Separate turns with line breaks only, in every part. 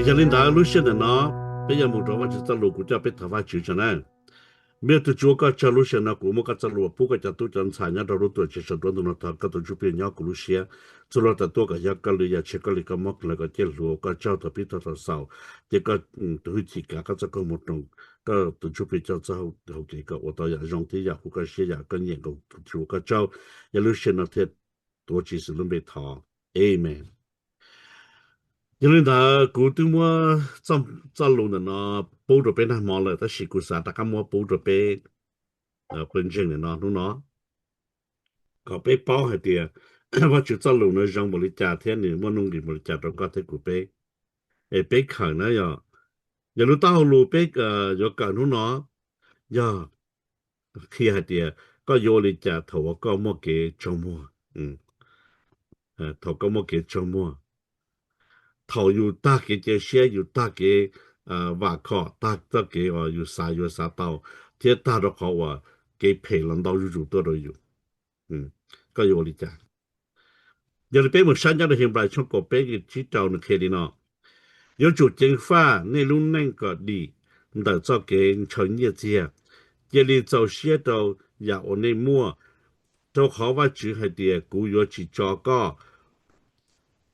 giờ linh đạo lúc xưa nó bây giờ một chỗ mà chỉ tao lục của cho biết thằng phải chịu cho nên biết tôi chúa có cho lúc xưa nó cũng một cái tao lục phụ cái cho tôi chọn xài nhá đầu tôi chỉ sợ tôi nó thằng cái tôi chụp nhau của lúc xưa cho nó tôi cái giờ cái lì giờ chỉ cái lì cái mốc là cái tiền lúa cái cho tôi biết tôi sau chỉ cái tôi chỉ cái cái một đồng cái tôi chụp cho sau hậu kỳ cái tôi giờ dùng thì giờ phụ cái xưa giờ cái nhiều cái chúa cái cho giờ lúc xưa nó thì tôi chỉ là chuẩn bị thọ amen因为他古对我早路的呢，包着被他忙了，他是故啥，大家莫包着被本身的呢，侬搞被包还的，我就早路呢，让我的家庭呢，我弄的我的家长搞的古被，诶，被看了呀，有路道路被要搞侬呢，呀，去还的，个有的家头我搞么给周末，头搞么给周末。头有大嘅只些有大嘅瓦壳，大嘅有沙刀，这大的好话给配轮到入多都有，个有理解。有的北门山家的现在从国北嘅去找你看的呢，有做政法内容那个的，但做给创业者，这里做些到也我内摸，做好话只系的，古要去做个。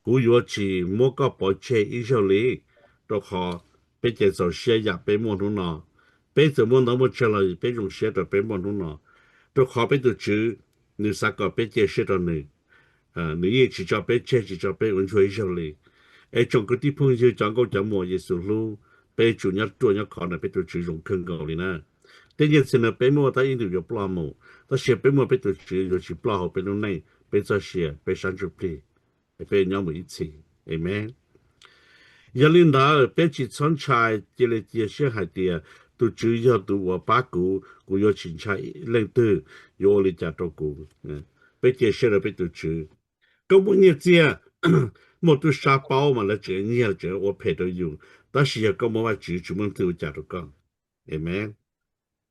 古有只莫个保切一小里，都好被介绍些呀被莫弄了，被怎么那么吃了被用些的被莫弄了，都好被都知你啥个被介绍的呢？你也只叫被切只叫被温吹一小里，哎，整个地方就讲个讲么也是路，被主要做要考呢被都只用更高的呢。第一次呢，被莫他印度有不拉姆，他写被莫被都只有去不拉好被弄内，被这些被删除被。被nhau một ít gì, amen. Giờ linh đạo bên chỉ chọn trái chỉ là chia sẻ hai địa, tu chủ yếu tu ở ba cụ, cụ yếu chính trái lên từ, yếu lên trả cho cụ, bên chia sẻ là bên tu chủ. Có một nhiều gì, một tu sa bao mà là chuyện nhiều chuyện, 我陪都有，但是也có một vài chữ chúng mình tự trả cho con, amen.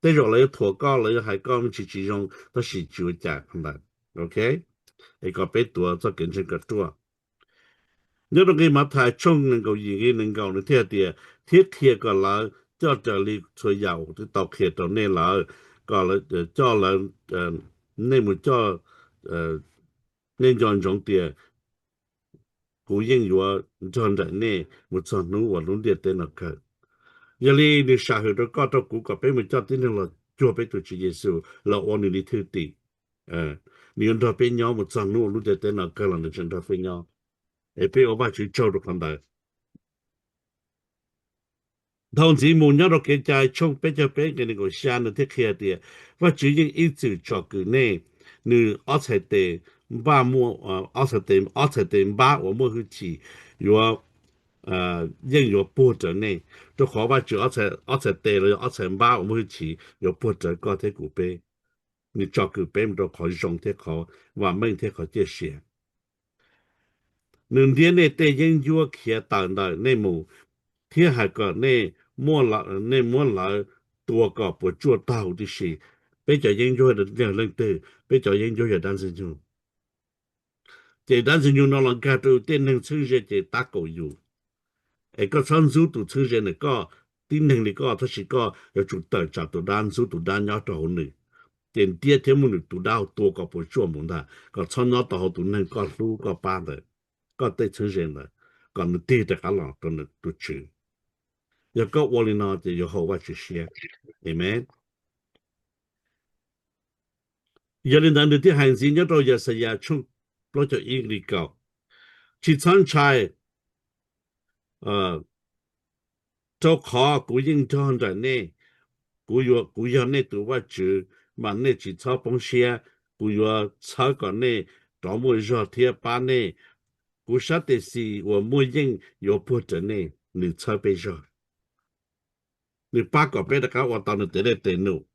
แต่rồi lại thua cao lại hay con chỉ dùng, đó là chữ trả không bạn, ok? ไอ้ก็ไปตัวจะเกินเช่นกับตัว nhớ được cái mặt thái chung nên cầu gì cái nên cầu nó thiết địa thiết kia còn là cho trợ lý chơi giàu thì tàu kia tàu nên là còn là cho là nên một cho nên chọn trong địa cú yên vừa chọn ra nên một chọn nó và luôn địa tên là cái giờ đi đi xã hội đó có tàu cú có bé một cho tên là cho bé tổ chức Giêsu là ôn đi thứ tỷ nếu đó bé nhau một chọn nó luôn địa tên là cái là nó chân đó bé nhau et puis on va去做到咁大。同時冇咗落嘅就係衝俾咗俾嘅呢個山度啲佢哋，我主要一直做嘅呢，你我才地把麼我才地把我麼去治，如果應有波折呢，都可把住我才地了，我才把我麼去治，有波折個啲古碑，你做嘅碑唔到可以用啲可，話咩啲可啲寫。nương thiên này tây dân vua kia tận đời này mù thiên hải cờ này mua lại tua cờ của chùa tàu đi xì bây giờ dân vua được nhà lên từ bây giờ dân vua đang sinh chung chỉ đang sinh chung nó là cái đầu tiên năng sinh ra chỉ ta cầuอยู่ไอ้ก็ชั้นสู้ตัวชื่อเจเนี่ยก็ที่หนึ่งนี่ก็ถ้าสิก็要จุดเติร์จากตัวด้านสู้ตัวด้านยอดตัวหนึ่งเต็มเตี้ยเทียมมันตัวดาวตัวก็ปวดชั่วมึงได้ก็ชั้นยอดตัวตัวหนึ่งก็รู้ก็ป้าเลย có tới thứ gì nữa còn nó đi được cả lòng tôi nó tôi chịu giờ có vô linh nó thì giờ hậu quả chỉ xe amen giờ linh đang đượcที่hành trình nhớ rồi giờ sẽ giờ chung lo cho ý đi cầu chỉ chọn trái cho khó cú yên cho hơn rồi nè cú yêu nè tụiว่า chữ mà nè chỉ cho bông xe cú yêu cho còn nè đó mới cho thiệt ba nè cú sát de si 我没应有不准呢，你车被热，你八个别的搞我到你得来得路，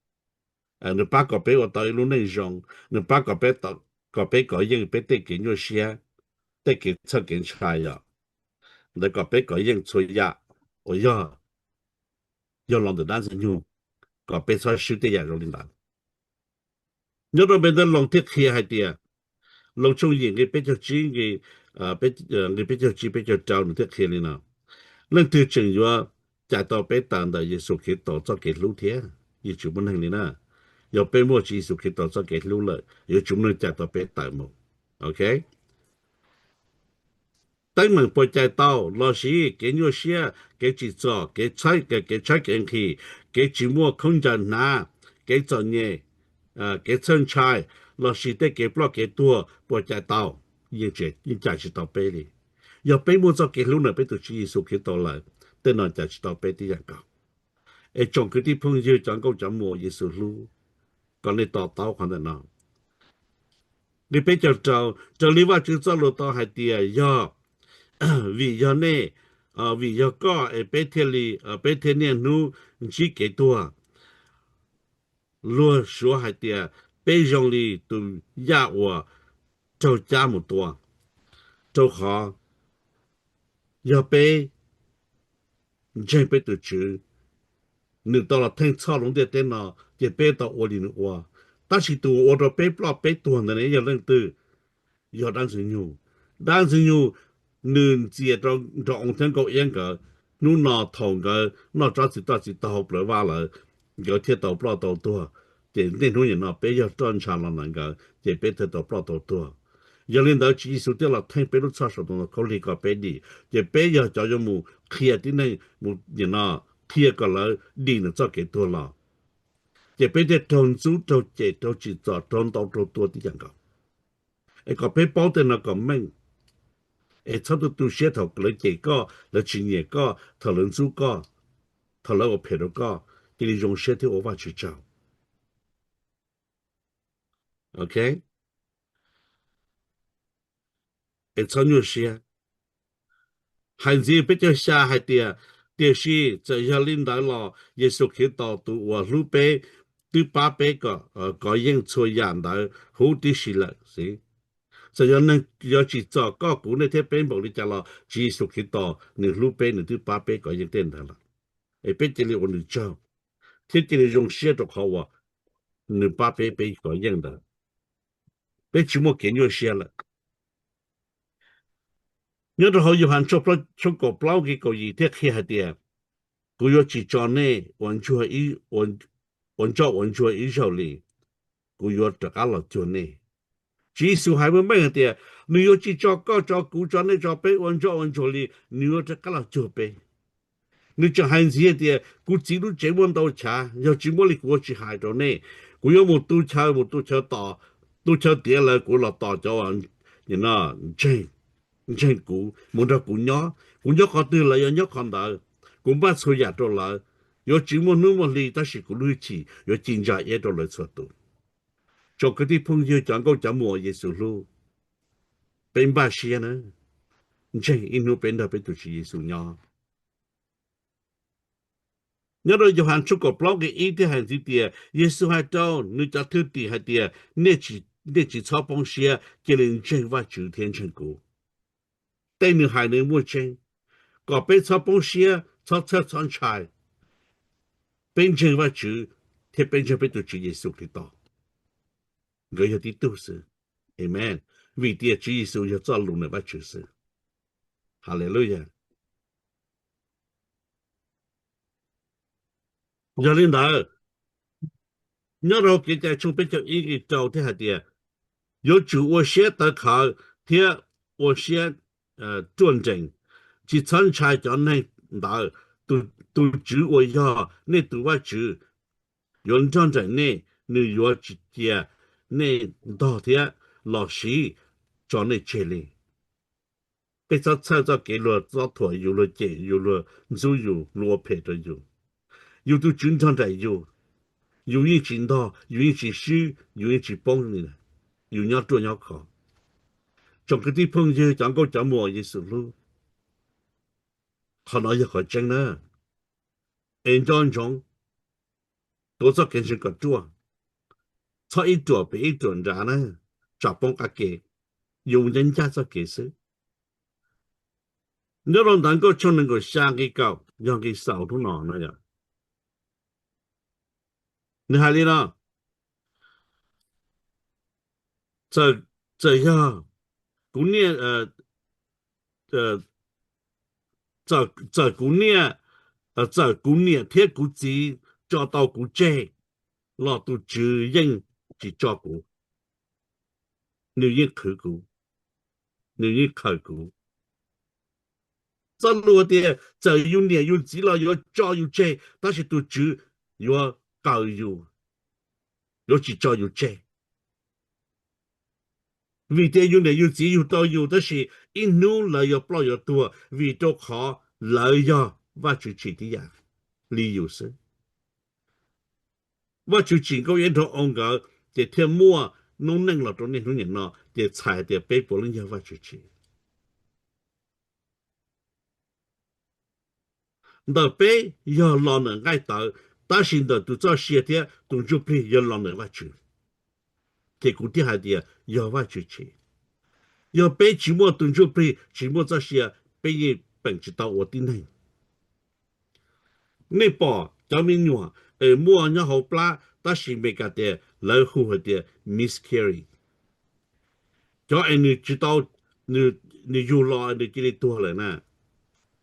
你八个别我到一路内容，你八个别到个别个应别得给有些，得给车给柴呀，你个别个应吹呀，我要让的单身用，个别车修的呀容易难，你都别得弄铁器还的，弄中间给别叫钱给别叫钱别叫招你铁器哩呢。认得正要在到北当的耶稣基督做给路天，也就不能的呢。要被莫耶稣基督做给路了，也就不能在到北当么。OK？等门不在到，老师给有些给制作，给拆进去，给寂寞空间拿，给作业，给生菜，老师得给不给多，不在到，也是到北里。要被莫做给路呢，被都是耶稣基督了，等那在是到北的人讲。诶，trong cái地方就讲到讲莫耶稣路，讲你到到看的那，你别就你话就走路到海底啊，要vì do này vì do có ở bên thiên lý ở bên thiên nhiên nu chỉ cái tua luôn số hai tia bên dòng lý từ gia của châu cha một tua châu khó do bên trên bên từ chữ nửa đó là thanh sao long để tên nào để bên đó ô linh hoa ta chỉ tu ô đó bên bao bên tua này giờ lên từ giờ đang sử dụng nương chia cho ông thiên cầu yên cái nu nọ thòng cái nọ chỉ tao bờ va là giờ thiết tàu bờ tàu tua để nên nuôi nó bây giờ tròn chả là năng cái để bây giờ tàu bờ tàu tua giờ lên đó chỉ số tiền là thanh bây giờ sao nó có lý cái bây đi để bây giờ cho mu kia thì này mu nó kia cái là đi nó cho cái tua là để bây giờ tròn chú tròn chỉ cho tròn tàu tua thì chẳng cóไอ้ก็ไปเป้าแต่น่ะก็แม่งไอ้差不多些头เลยเจก็เลยชิเนก็ถลนซูก็ถลอเพรก็ที่用些ที่โอว่า去找 OK ไอ้参有些还是比较下海的电视这些领导了也是看到都我路边对八百个个人出样的好的是了是这样呢要去找个股那天本部的家了技术去到你路边你对八百个人电台了ไอ้เป็ดจะเรียกว่าหนึ่งเจ้าที่จะ用写的好啊你八百倍个样的被寂寞给你写了有的好有喊出个不老给个一天去下的กู要去找呢วันชั่วอีเฉลี่กู要这个了做呢技术还没买的你要去找个找กู找呢找呗วันชั่ว里你要这个了做呗你就还是的，กู知道这问到茶，要怎么哩过去害着呢？กู要冇都车打，都车跌了，กู落打咗啊！你那真กู冇得กู個對了要看到，กู把錯也到了，要怎麼那麼哩？但是กู累起，要真正也到了錯度。做嗰啲朋友講講怎麼耶穌路，變把些呢？真因為變到變都是耶穌呀。nhớ rồi Johan chúc có blog cái ý thì hành gì tiệt Giêsu hai đâu người ta thứ tỷ hai tiệt nên chỉ cho bông xia cho nên chân và chữ thiên chân cũ đây người hai người mua chân có bên cho bông xia cho chọn trái bên chân và chữ thì bên chân bên tu chữ Giêsu Kitô người hiểu tí tu sự amen vì tiệt chữ Giêsu hiểu cho luôn này và chữ sự hallelujah giờ lên đó nhớ rồi cái在从边叫一个找的还的有主我写的考贴我写转正去参加叫那打都主我要那都我主用转正呢你要去贴那到贴老师叫那这里被他参照给了早托有了解有了就有罗配的有都经常在有人进到有人去修有人去帮你有人做要考trong cái地方就讲过讲么意思咯，可能也可真呢。按照中多少件事个做，错一做比一做啥呢？咋帮个给，有人家做给事，你若能够就能够下给搞，让给少都难了呀。你还里呢？这样，古年呃这古年这古年铁古子找到古节落到指引去照顾你一口古你一口古这落的这有年有几了有照有节但是都指有教育有去照有节vì thế yêu này yêu chỉ yêu to yêu đó là in nu là yêu bao yêu tua vì đó khó lợi yêu và chủ chỉ đi à lý由是và chủ chỉ có yên thọ ông cái để thêm mua nông năng là trong nên những nó để xài để bế bộ lên yêu và chủ chỉ đó bế yêu lo nữa ngay tới ta xin đó tụi cho xe thế tụi chụp đi yêu lo nữa và chủ thì cũng đi hai địa yêu và chủ chỉ要被寂寞蹲住被寂寞这些被人本知道我的内你把咱们话莫要好不啦但是没个的老虎的 miscarry 叫你知道你有了你给你多了呢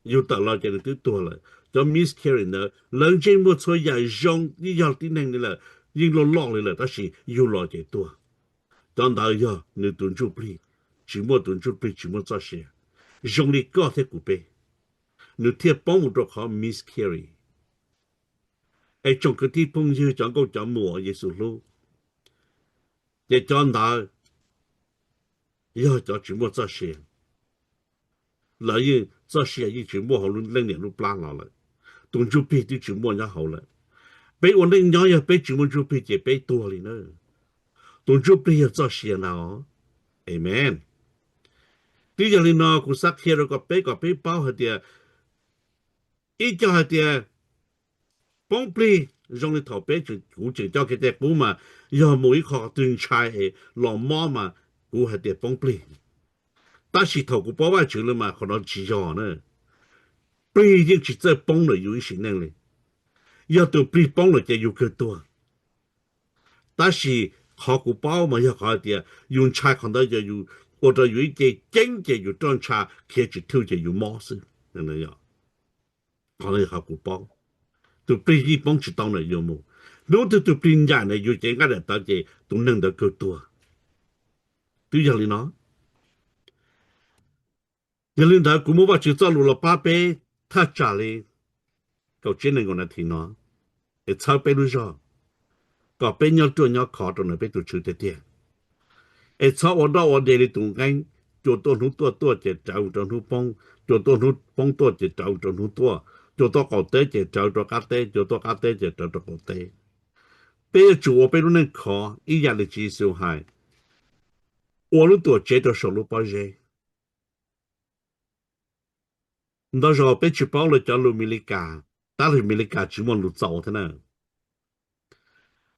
有得了给你多了叫 miscarry 呢人家莫错也用你要的能力了你落落来了但是有了给多当然要你蹲住被chỉ mua tuần chút bị chỉ mua cho xe dùng đi có thể cụ bê nếu thiệt bóng một độc họ miscarry ai trong cái tí bông như chẳng có chẳng mùa Giê-xu lô để cho nó giờ cho chỉ mua cho xe là như cho xe như chỉ mua họ luôn lên liền lúc plan lại tuần chút bị thì chỉ mua nhau hậu lại bây ổn định nhau ya bây chỉ mua chút bị chỉ bây tua đi nữa tuần chút bị cho xe nào amen bây giờ nó cũng sắc kia rồi có bé bao hết địa ít cho hết địa bông bì trong cái thảo bé cũng chỉ cho cái đẹp mà giờ mỗi khó từng trai ấy lòng mò mà cũng hết địa bông bì ta chỉ thảo cũng bao nhiêu rồi mà khó nó chỉ cho nữa bì nhưng chỉ在bông rồi有些能力要到bì bông rồi就有更多但是khó cũng bao mà要khó địa用菜看到就有或者有一些真正有专差，开始偷就有模式，那能样，可能还不包，都被一帮知道了有冇？如果都被人家呢，有这个的大家都能得够多，对样哩喏。有人他古莫把就走路了八百，他家里搞真能个那听喏，一操被路上，搞被鸟多鸟考到那被都吃的点。ไอ้ชอบว่าดอกเดลิตุงไงจตัวหนูตัวเจ็ดเจ้าตัวหนูปองจตัวหนูปองตัวเจ็ดเจ้าตัวหนูตัวจตัวเก่าเตเจ็ดเจ้าตัวกาเตจตัวกาเตเจ็ดเจ้าตัวเก่าเตเป้จู我被路那考一样的技术还我路多接到手路包热那时候被去包了叫路米利加但是米利加只望路走的呢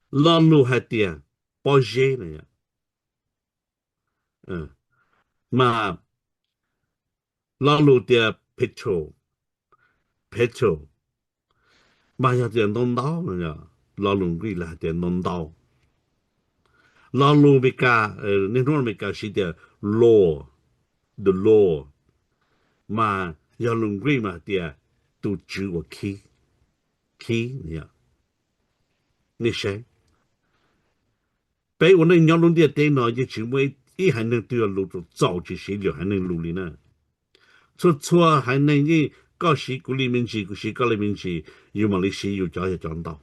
老路还点包热呢呀mà老路的 petrol mà giờ tiền đông đảo nữa nhá lo lùng cái là tiền đông đảo lo lùng bị cả nên nó bị cả sĩ tiền law the law mà giờ lùng cái mà tiền tu chữ của key nhá nè sẽ bây giờ nên nhau lùng tiền tiền nói chứ chỉ mới ít hay nên tiêu lùng cho giàu chỉ sĩ liệu hay nên lùng đi nè cho hay nên như có sĩ của liên minh chỉ của sĩ có liên minh chỉ yêu mà lịch sử yêu cho cho chọn đạo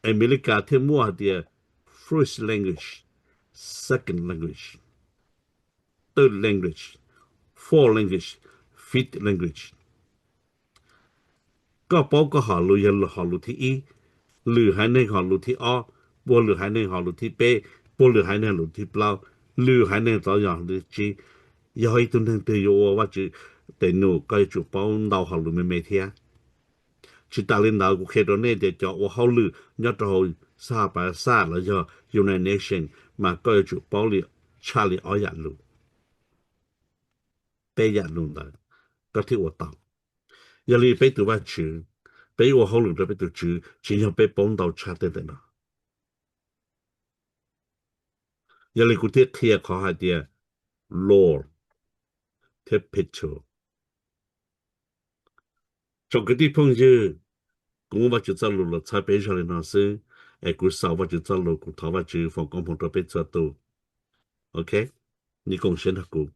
America thêm mua địa first language, second language, third language, fourth language, fifth language. ก็ป้อก็หาลุยหาลุที่อีหรือให้ในหาลุที่อ้อบัวหรือให้ในหาลุที่เป้บัวหรือให้ในหาลุที่เปล่าหรือให้ในตัวอย่างหรือจียอยตุนทั้งตัวโยว่าจีแต่หนูก็จุป้องดาวหาลุไม่เทียchỉ ta lên nào cũng khi đó này để cho họ lử nhớ rồi xa bà xa là do United Nations mà coi chủ bảo liệu Charlie ở dạng luôn bây dạng luôn đó có thể ở tàu giờ li bây tụi bạn chữ bây ở họ lử đó bây tụi chữ chỉ nhau bây bóng đầu cha tên đó giờ li cũng thiết kia khó hai tia Lord temperature 从个地方去我把就走路了才背上来那是กู少把就走路กู头把就放光碰到被抓到 OK 你贡献了กู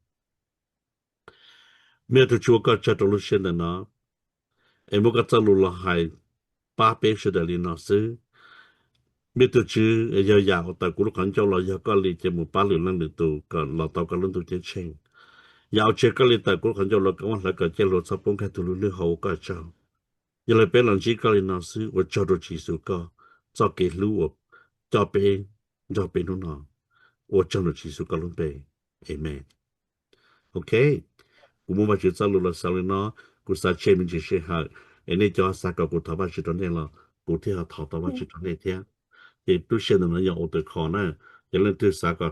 没有就个这道路线的呢我个走路了还八倍是的里那是没得去要但กู看叫了要个里节目八零零度个老到个人都接清要这个里但กู看叫了个我那个接了差不多都路好个叫原来别人只个里那是我找到技术个找给路我找别路那我找到技术个路呗 Amen OK กูมั่วจะจัลลุละสาลินะกูสาเชมิจิเชหะนี่จะสากกูทว่าจิตอนนี้ละกูที่หาทอตว่าจิตอนนี้เทียเดี๋ยวตุเชนนั้นยังอดคอนะยังเล่นตัวสาก